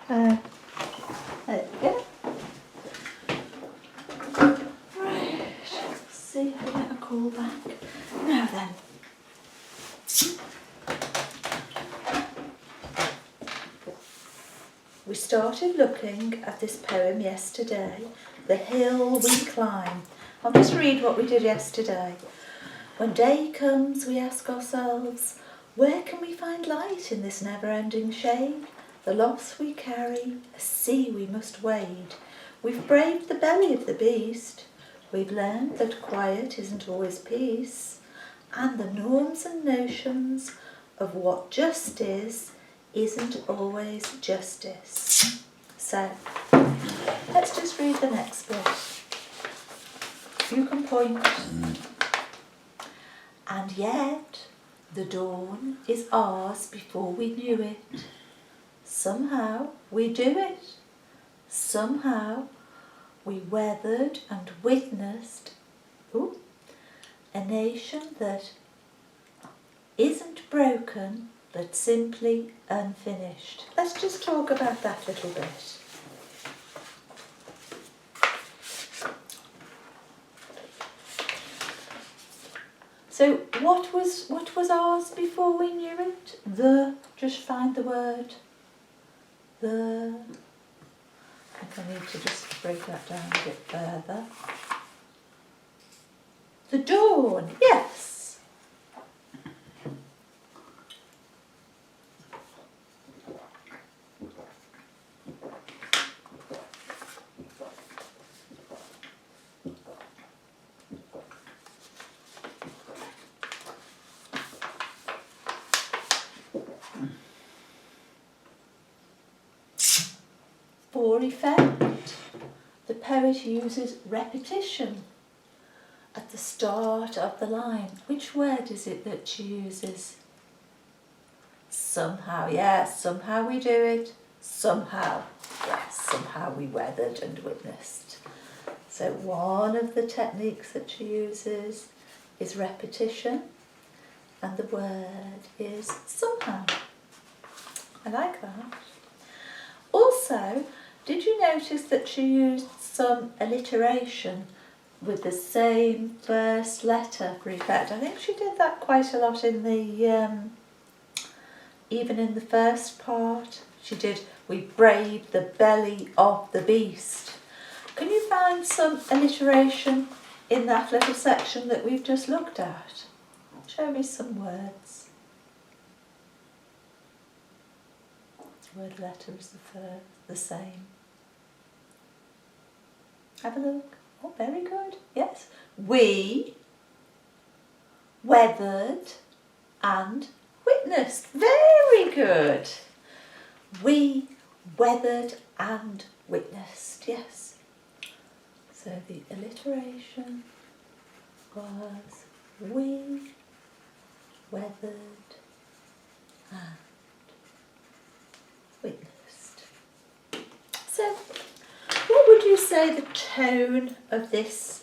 There we go. Right, let's see if we get a call back. Now then. We started looking at this poem yesterday, The Hill We Climb. I'll just read what we did yesterday. When day comes, we ask ourselves, where can we find light in this never-ending shade? The loss we carry, a sea we must wade. We've braved the belly of the beast. We've learned that quiet isn't always peace. And the norms and notions of what just is isn't always justice. So, let's just read the next bit. You can point. And yet, the dawn is ours before we knew it. Somehow we do it. Somehow we weathered and witnessed a nation that isn't broken but simply unfinished. Let's just talk about that a little bit. So what was ours before we knew it? Just find the word. I think I need to just break that down a bit further. The dawn, yes. For effect, the poet uses repetition at the start of the line. Which word is it that she uses? Somehow, yes, somehow we do it. Somehow, yes, somehow we weathered and witnessed. So one of the techniques that she uses is repetition, and the word is somehow. I like that. Also, did you notice that she used some alliteration with the same first letter for effect? I think she did that quite a lot in the, even in the first part. She did, we braved the belly of the beast. Can you find some alliteration in that little section that we've just looked at? Show me some words. Word letter is the same. Have a look. Oh, very good. Yes. We weathered and witnessed. Very good. We weathered and witnessed. Yes. So the alliteration was we weathered and witnessed. So, what would you say the tone of this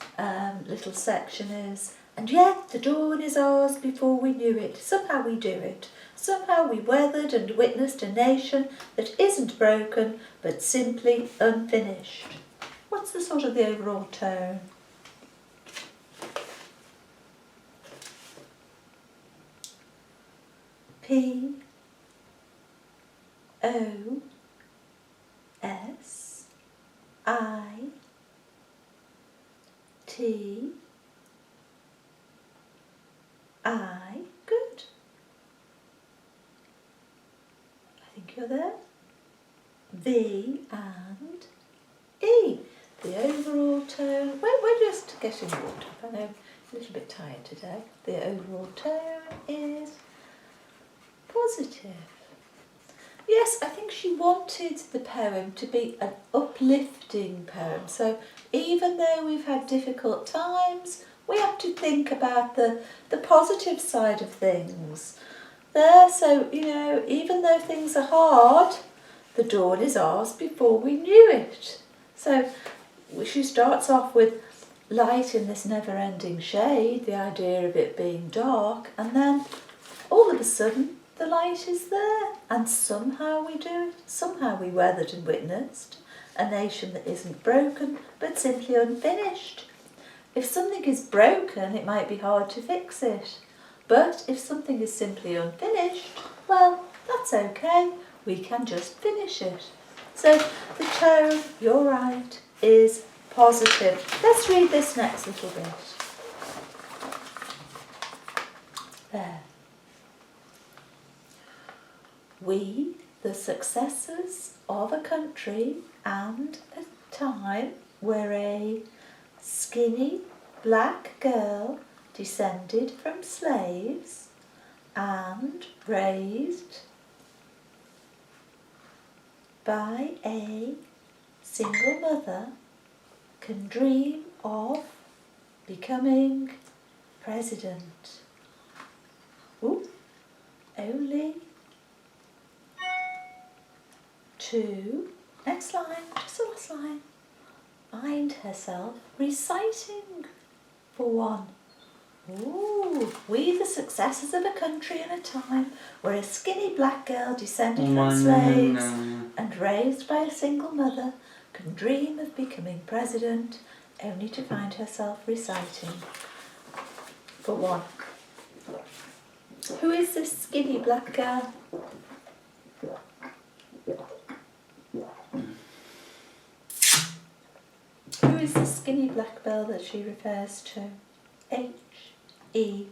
little section is? And yet the dawn is ours before we knew it. Somehow we do it. Somehow we weathered and witnessed a nation that isn't broken but simply unfinished. What's the sort of the overall tone? P O S I T I. Good. I think you're there. V and E. The overall tone. We're just getting warmed up. I know, a little bit tired today. The overall tone is positive. Yes, I think she wanted the poem to be an uplifting poem. So even though we've had difficult times, we have to think about the positive side of things. So, even though things are hard, the dawn is ours before we knew it. So she starts off with light in this never-ending shade, the idea of it being dark, and then all of a sudden the light is there, and somehow we do it. Somehow we weathered and witnessed a nation that isn't broken, but simply unfinished. If something is broken, it might be hard to fix it. But if something is simply unfinished, well, that's okay. We can just finish it. So the tone, you're right, is positive. Let's read this next little bit. There. We, the successors of a country and a time where a skinny black girl descended from slaves and raised by a single mother, can dream of becoming president. Ooh, only to, next line, just the last line, find herself reciting for one. Ooh, we the successors of a country and a time where a skinny black girl descended from slaves and raised by a single mother can dream of becoming president only to find herself reciting for one. Who is this skinny black girl? Who is the skinny black girl that she refers to? H-E-R-S.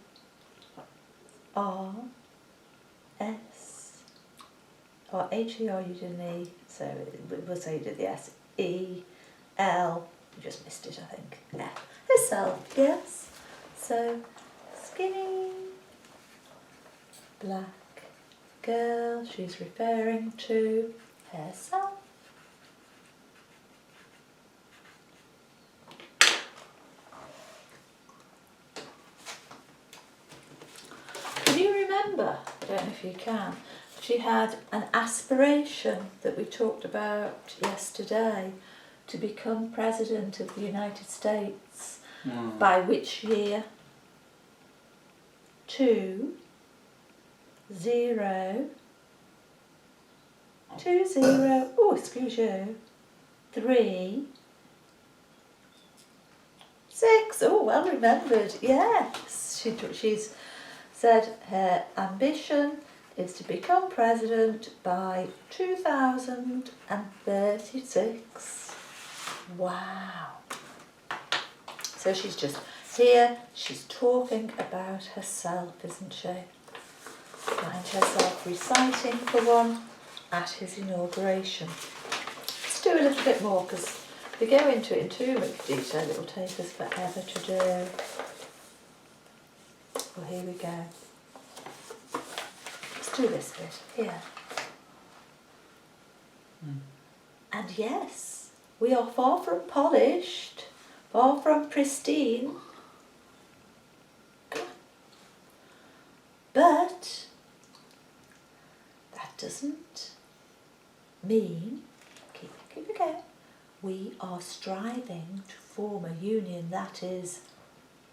Or H-E-R, you did an E, so we'll say you did the S. E-L, you just missed it, I think. Yeah. Herself, yes. So, skinny black girl, she's referring to herself. Can you remember, I don't know if you can, she had an aspiration that we talked about yesterday to become President of the United States. By which year? 2020. 20, oh excuse you, 3, 6, oh well remembered, yes. She's said her ambition is to become president by 2036. Wow. So she's just here, she's talking about herself, isn't she? Find herself reciting for one at his inauguration. Let's do a little bit more because if we go into it in too much detail it will take us forever to do. Well, here we go. Let's do this bit here. And yes, we are far from polished, far from pristine, but that doesn't mean, keep it going, we are striving to form a union that is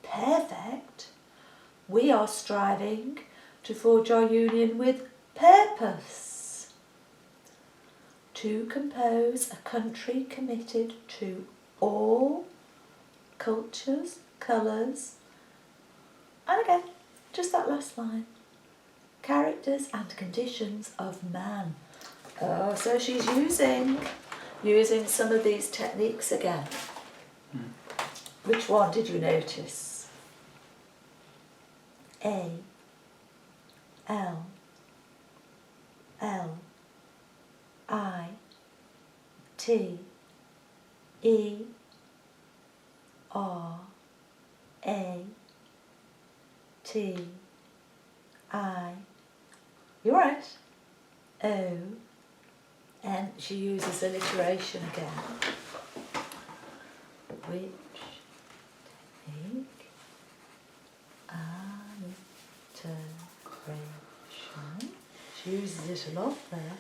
perfect. We are striving to forge our union with purpose, to compose a country committed to all cultures, colours, and again, just that last line, characters and conditions of man. Oh, so she's using some of these techniques again. Which one did you notice? A, L, L, I, T, E, R, A, T, I, you're right, O, and she uses alliteration again. Which technique? Alliteration. She uses it a lot there.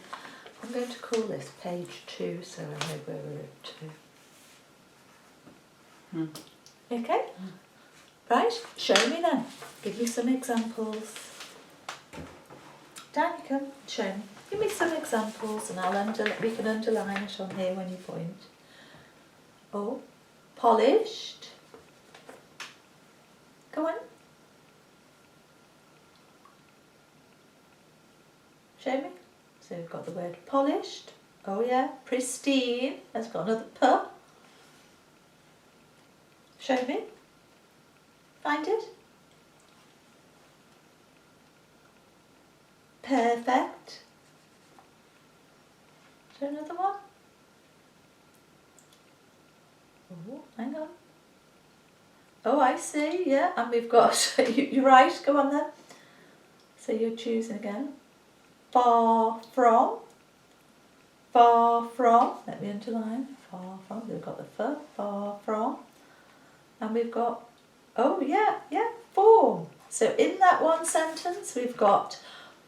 I'm going to call this page 2 so I know where we're up to. Okay? Right, show me then. Give me some examples. Dan, you come show me. Give me some examples and we can underline it on here when you point. Oh, polished. Go on. Show me. So we've got the word polished. Oh yeah, pristine. That's got another P. Show me. Find it. Perfect. Show another one. Oh, hang on. Oh, I see, yeah. And we've got, you're right, go on then. So you're choosing again. Far from. Far from. Let me underline. Far from. We've got the F. Far from. And we've got, oh yeah, form. So in that one sentence, we've got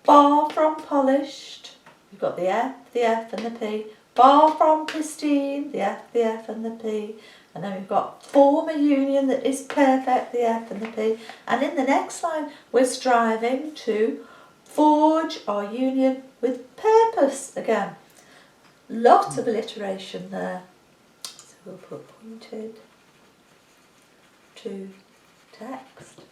far from polished. We've got the F and the P. Far from pristine, the F and the P. And then we've got form a union that is perfect, the F and the P. And in the next line, we're striving to forge our union with purpose again. Lots of alliteration there. So we'll put pointed to text.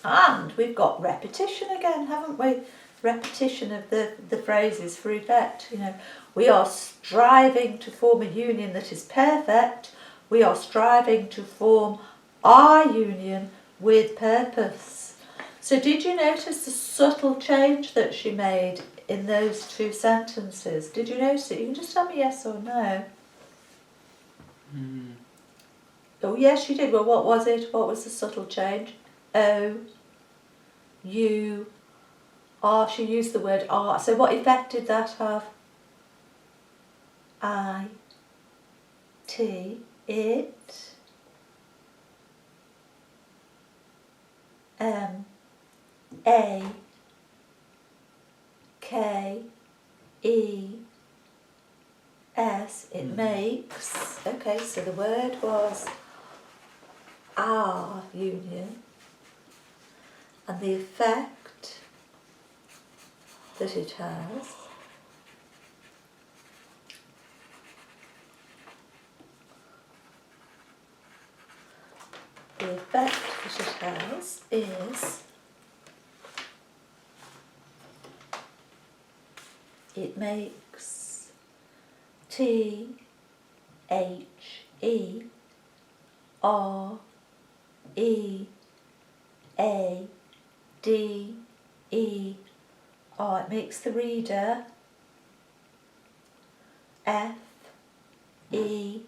And we've got repetition again, haven't we? Repetition of the phrases for effect. You know, we are striving to form a union that is perfect. We are striving to form our union with purpose. So did you notice the subtle change that she made in those two sentences? Did you notice it? You can just tell me yes or no. Oh yes, you did. Well, what was it? What was the subtle change? O, U, R. She used the word R. So what effect did that have? I, T, it, M, A, K, E, S. It makes. Okay, so the word was our union, and the effect that it has is it makes T, H, E, R, E, A, D, E, R. It makes the reader F, E,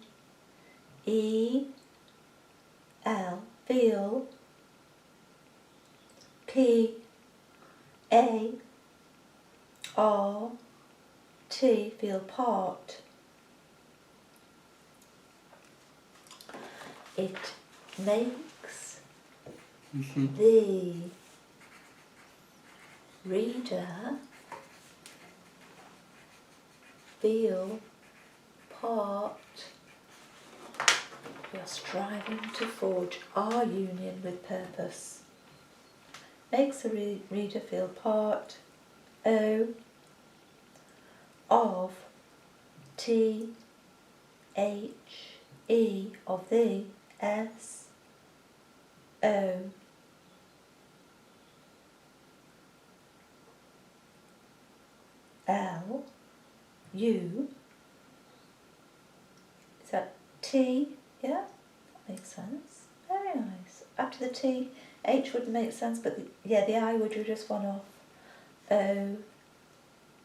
E, L, feel, P, A, R, T, feel part. It makes the reader feel part. We are striving to forge our union with purpose. Makes the reader feel part. O, of, T, H, E, of the, S, O, L, U. Is that T? Yeah, that makes sense. Very nice. After the T, H wouldn't make sense, but the I would, you just one off. O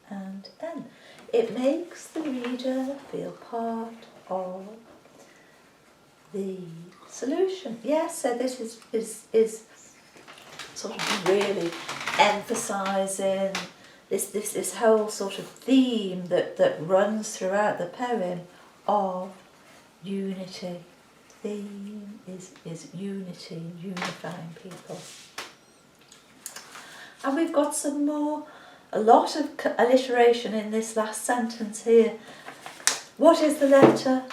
and N. It makes the reader feel part of the solution. Yes, so this is sort of really emphasising this whole sort of theme that runs throughout the poem of unity. Theme is unity, unifying people. And we've got a lot of alliteration in this last sentence here. What is the letter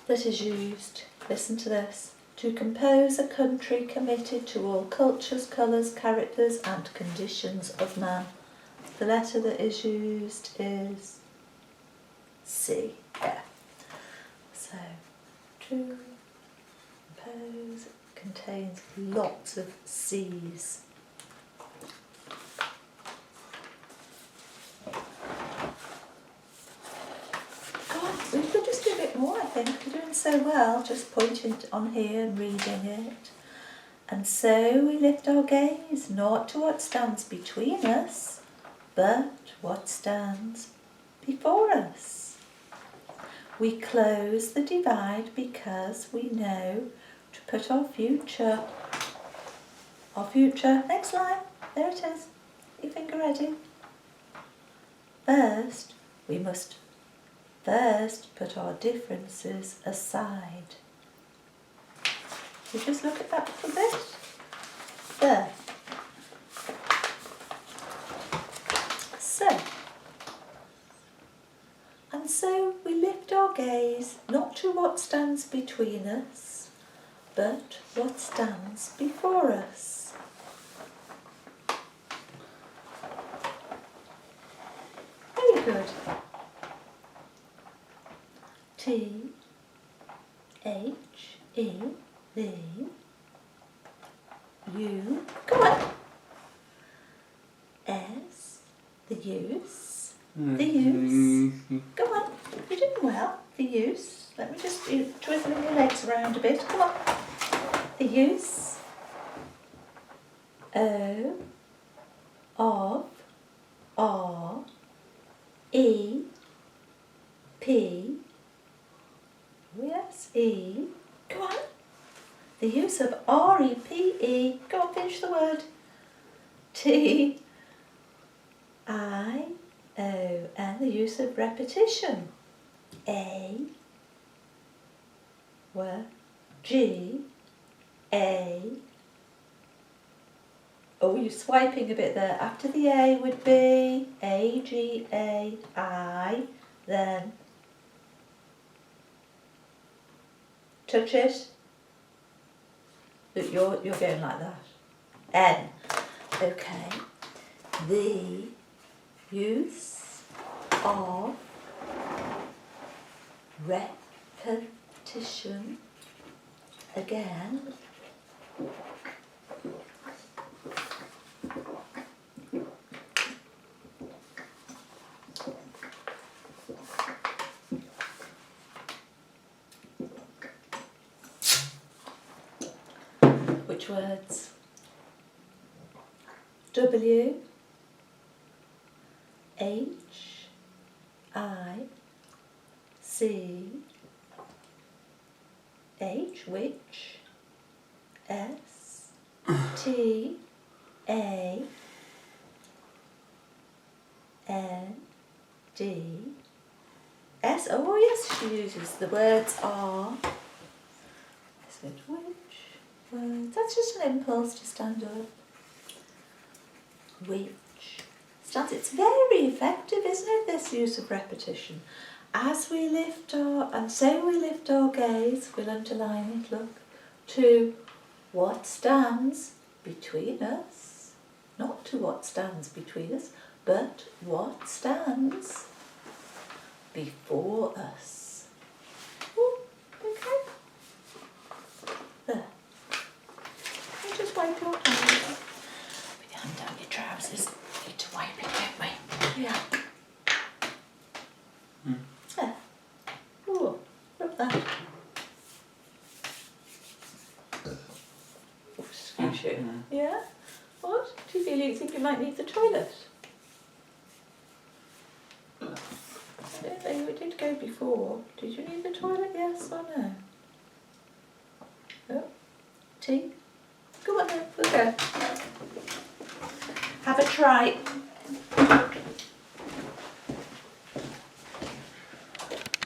that is used? Listen to this. To compose a country committed to all cultures, colours, characters and conditions of man. the letter that is used is C. Yeah. So, true compose contains lots of C's. We could just do a bit more, I think. We're doing so well, just pointing on here and reading it. And so we lift our gaze, not to what stands between us, but what stands before us. We close the divide because we know to put our future, next line, there it is, your finger ready. First, we must put our differences aside. We just look at that little bit. There. So we lift our gaze not to what stands between us, but what stands before us. Very good. T, H, E, the, U, come on. S, the use, the use. Come on, you're doing well. The use. Let me just twizzling your legs around a bit. Come on. The use of, R, E, P, yes, E. Come on. The use of R-E-P-E. Go on, finish the word. T, I, O, and the use of repetition. A, W, G, A. Oh, you're swiping a bit there. After the A would be A, G, A, I, then touch it. Look, you're going like that. N. Okay. The use of repetition again. Which words? W, H, I, C, H, which, S, T, A, N, D, S. Oh yes, she uses the words are. Which words? That's just an impulse to stand up. Which stands. It's very effective, isn't it? This use of repetition. As we lift our gaze. We'll underline it. Look, to what stands between us, not to what stands between us, but what stands before us. Ooh, okay. There. You just wipe your hands. Put your hand down your trousers. We need to wipe it, don't we? Yeah. There. Ooh, rub that. Oh, excuse you. Yeah? What? Do you think you might need the toilet? We did go before. Did you need the toilet, yes or no? Oh, tea? Come on then, we'll go. Have a try.